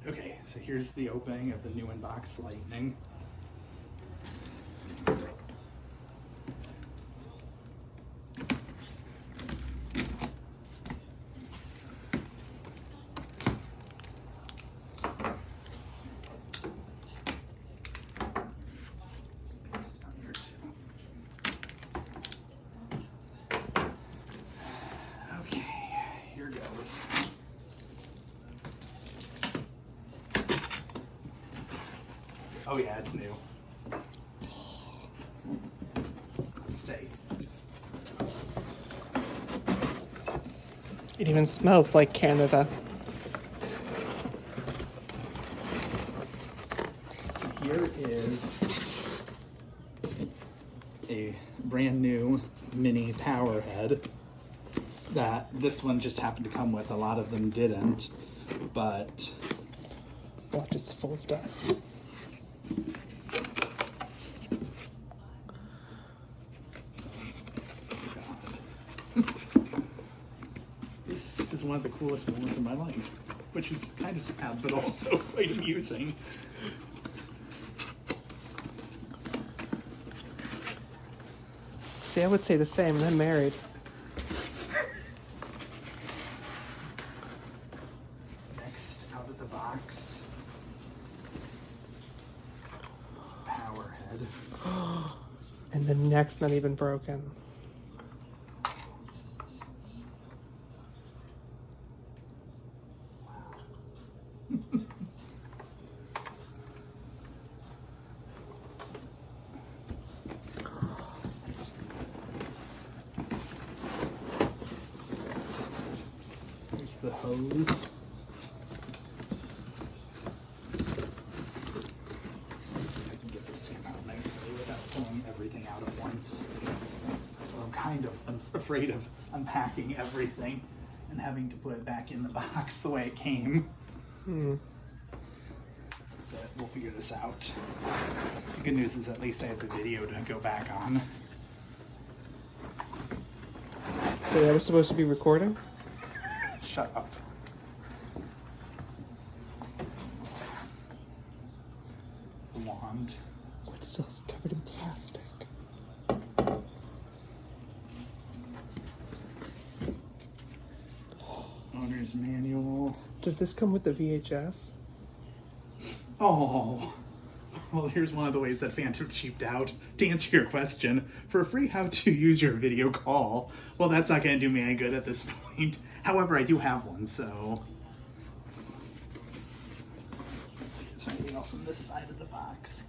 Okay, so here's the opening of the new Box Lightning. It's down here too. Okay, here goes. Oh yeah, it's new. Stay. It even smells like Canada. So here is a brand new mini power head that this one just happened to come with. A lot of them didn't, but Watch, it's full of dust. this is one of the coolest moments in my life, which is kind of sad, but also quite amusing. See, I would say the same, and I'm married. Next, out of the box, power head. And the neck's not even broken. Here's the hose. Let's see if I can get this to come out nicely without pulling everything out at once. I'm kind of afraid of unpacking everything and having to put it back in the box the way it came. But we'll figure this out. The good news is at least I have the video to go back on. So that was supposed to be recording? Shut up. The wand. Oh, it's still covered in plastic. Owner's manual. Does this come with the VHS? Oh, well, here's one of the ways that Phantom cheaped out. To answer your question, for a free how to use your video call, well, that's not going to do me any good at this point. However, I do have one, so. Let's see, is there anything else on this side of the box?